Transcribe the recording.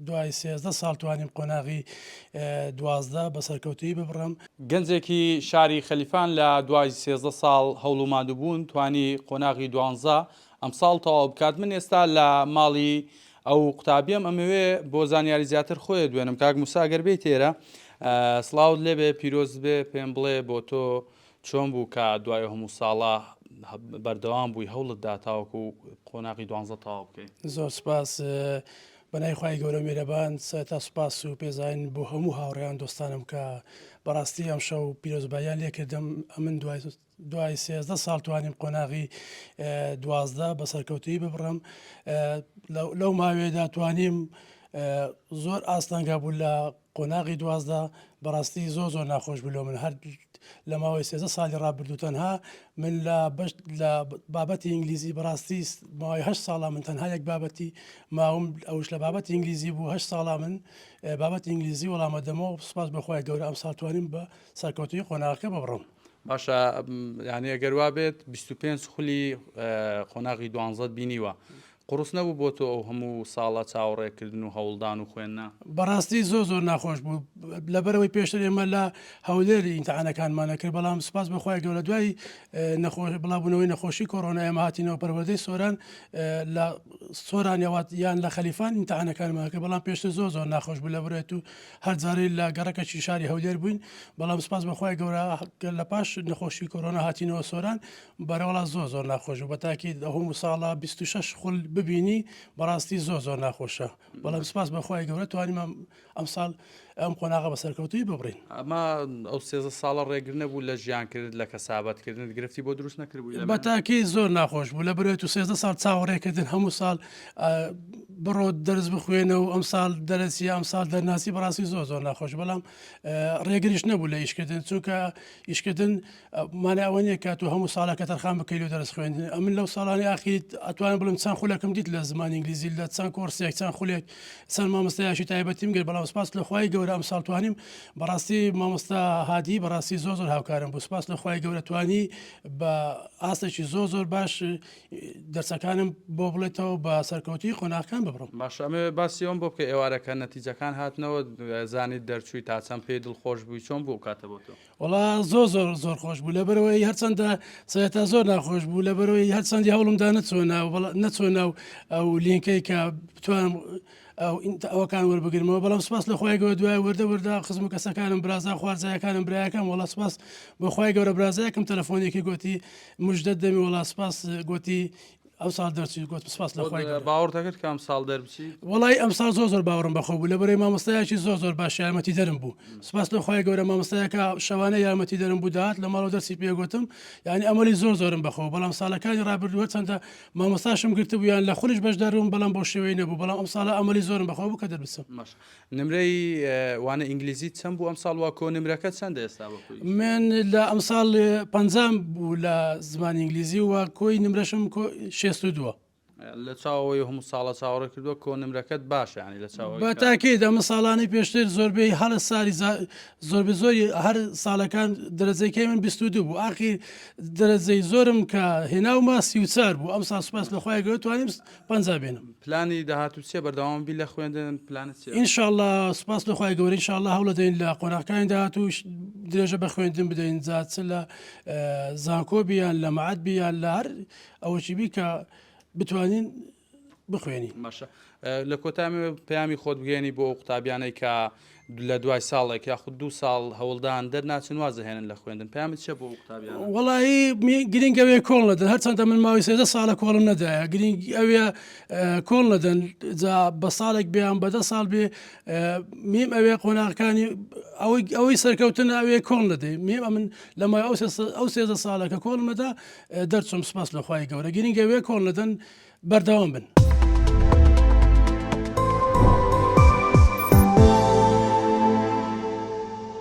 دوای 13 ساڵ توانیم قۆناغی 12 بەسەرکەوتوی ببڕم. گەنجێکی شاری خەلیفان لە دوای 13 ساڵ هەوڵ و مادووبوون توانی قۆناغی 12 ئەم ساڵ تەواو بکات. من ئێستا لە ماڵی ئەو قوتابیم ئەمەوێ بۆ زانیاری زیاتر خۆی دوێنم. کاک موسا گەر بێیت تێرە سڵاوت لێبێ پیرۆز بێ پێم بڵێ بۆ تۆ چۆن بوو کە دوای هەموو ساڵە بەردەوام بووی هەوڵتدا تاوەکو قۆناغی 12 تەواو بکەیت. زۆر سپاس بەنای خوای گەورە میرەبان سەرەتا سوپاس و پێزانین بۆ هەموو هاوڕێیان دۆستانم کە بەڕاستی ئەم شەو پیرۆزباییان لێکردم. ئەمن دوای 13 ساڵ توانیم قۆناغی 12 بەسەرکەوتوی ببڕم. لەو ماوەیەدا توانیم زۆر ئاستانگا بوو لە قۆناغی 12 بەڕاستی زۆر ناخۆش بوو من هەر لە ماوەی 13 ساڵی ڕابردوو تەنها من لە بابەتی ئینگلیزی بەڕاستی ماوەی 8 ساڵا من تەنها یەک بابەتی ماوم ئەوش لە بابەتی ئینگلیزی بوو 8 ساڵا من بابەتی ئینگلیزی وەڵامەدەمەوە سوپاس بەخوای گەورە ئەم ساڵ توانیم بە سەرکەوتوی قۆناغەکە ببڕم. باشە یعنی ئەگەر وا بێت 25 خولی قۆناغی 12 بینیوە قڕوس نەبوو بۆ تۆ ئەو هەموو ساڵە چاوەڕێکردن و هەوڵدان و خوێندنا؟ بەڕاستی زۆر ناخۆش بوو لەبەرەوەی پێشتر ئێمە لە هەولێری ئیمتحانەکانمانە کرد بەڵام سوپاس بەخوای گەورە دوای بڵاوبوونەوەی نەخۆشی کۆڕۆنا ئێمە هاتینەوە پەروەردەی سۆران لە سۆرانیەوە یان لە خەلیفان ئیمتحانەکانمان کرد بەڵام پێشتر زۆر ناخۆش بوو لەبرێت و هەر جارەی لە گەڕەکەی شاری هەولێر بووین بەڵام سوپاس بەخوای گەورە لە پاش نەخۆشی کۆڕۆنا هاتینەوە سۆران بەرەوەڵا زۆر ناخۆش بوو بەتاکید هەموو ساڵە 26 خول ببینی بەڕاستی زۆر ناخۆشە بەڵام سپاس بەخوای گەورە توانیم ئەم ساڵ ئەم قۆناغە بەسەرکەوتوی ببڕین. ئەمە ئەو 13 ساڵە ڕێگر نەبوو لە ژیان کرد لە کەسابەتکردن گرفتی بۆ دروست نەکردبوو؟ بەتاکی زۆر ناخۆش بوو لە برێت و 13 ساڵ چاوەڕێکردن هەموو ساڵ بڕۆ دەرز بخوێنە و ئەم ساڵ دەرەسی ئەم ساڵ دەرناسی بەڕاستی زۆر ناخۆش بەڵام ڕێگریش نەبوو لە ئیشکردن چونکە ئیشکردن مانای ئەوە نییە کات و هەموو ساڵەکە تەرخان بکەیت و دەرس خوێندن. ئەمن لەو ساڵانی ئاخیت ئەتوانم بڵم چەند خولەکەم دیت لە زمانی ئینگلیزی لە چەند کۆرسێک چەند خولێک چەند مامۆستایاشی تایبەتیم گرت بەڵام سپاس لە خوای گەورە ئەم ساڵ توانیم بەڕاستی مامۆستا هادی بەڕاستی زۆر هاوکارم بوو سپاس لە خوای گەورە توانی بە ئاستێکی زۆر باش دەرسەکانم بۆ بڵێتەوە بە سەرکەوتی قۆناغەکان ببڕم. باش ئەمێ باسی ئەوم بۆ بکە ئێوارەکە نەتیجەکان هاتنەوە زانیت دەرچووی تا چەند پێی دڵخۆش بووی چۆن بوو کاتە بۆ تۆ؟ وڵا زۆر خۆش بوو لەبەرەوەی هەرچەندە سەرەتا زۆر ناخۆش بوو لەبەرەوەی هەرچەندی هەوڵمدا نەچۆ ناو ئەو لینکەی کە بتوانم ئەوەکان وەربگرمەوە بەڵام سپاس لە خوای گەورە دوای وەردە خزم و کەسەکانم برازا خوارزایەکانم برایەکەم وڵا سپاس بە خوای گەورە برازایەکەم تەلەفۆنێکی گوتی موژدەت دەمی وڵا سپاس گوتی ئەو ساڵ دەرچی گوت سپاس لە خوای باوەڕ دەکرد کە ئەم ساڵ دەربچی؟ وڵی ئەم ساڵ زۆر باوەڕم بەخۆ بوو لەبەرەی مامۆستایەکی زۆر باش یارمەتی دەرم بوو سپاس لە خوای گەورە مامۆستایەکە شەوانە یارمەتی دەرم بوو داهات لە ماڵەوە دەرسی پێگوتم یعنی ئەمەلی زۆرم بەخۆ بەڵام ساڵەکانی ڕابردووە چەندە مامۆستاشم گرتە بوو یان لە خولیش بەشداربووم بەڵام بۆ شێوەی نەبوو بەڵام ئەم ساڵە ئەمەلی زۆرم بەخۆ بوو کە دەربچم. نمرەی وانە ئینگلیزی چەند بوو ئەم ساڵ وا کۆ نمرەکە چەندە ئێستا بەخۆی؟ من لە ئەم ساڵ 50 بوو لە زمانی ئینگلیزی و کۆی نمرەشم 62 لە چاوەوەی هەموو ساڵە چاوەڕێ کردووە کۆ نمرەکەت باشە ینی لە چاوەوەی بەتاکید ئەمە ساڵانی پێشتر زۆربەی هەڵە ساری زۆری هەر ساڵەکان دەرەجەیەکەی من 22 بوو ئاخیر دەرەجەی زۆرم کە هێناومە 34 بوو ئەم ساڵ سوپاس لە خوای گەورە توانیم 50 بێنم. پلانی داهاتوو چیە بەردەوام بی لە خوێندن پلانت چیە؟ ئینشاءالله سوپاس لە خوای گەورە ئینشاءالله هەوڵ دەدەین لە قۆناغەکانی داهاتوو درێژە بە خوێندن بدەین جا چ لە زانکۆ بیان لە مەعەد بیان لە هەر ئەوەی بی کە بتوانین بخوێنی. ماشە لە کۆتامی پەیامی خۆت بگەێنی بۆ قوتابیانەی کە لە دوای ساڵێک یاخود 2 ساڵ هەوڵدان دەرناچن وازەهێنن لە خوێندن پەیامت چیە بۆ قوتابیان؟ وەڵایی گرنگەوێ کۆڵ نەدەن هەرچەندە من ماوەی 13 ساڵە کۆڵم نەدایە گرنگ ئەوێ کۆڵ نەدەن جا بە ساڵێک بیان بە 10 ساڵ بێ میم ئەوێ قۆناغەکانی ئەوەی سەرکەوتن ئەوێ کۆڵ نەدەی میم من لە مای ئەو 13 ساڵەکە کۆڵ نەدا دەرچم سپاس لە خوای گەورە گرنگەوێ کۆڵ نەدەن بەردەوام بن.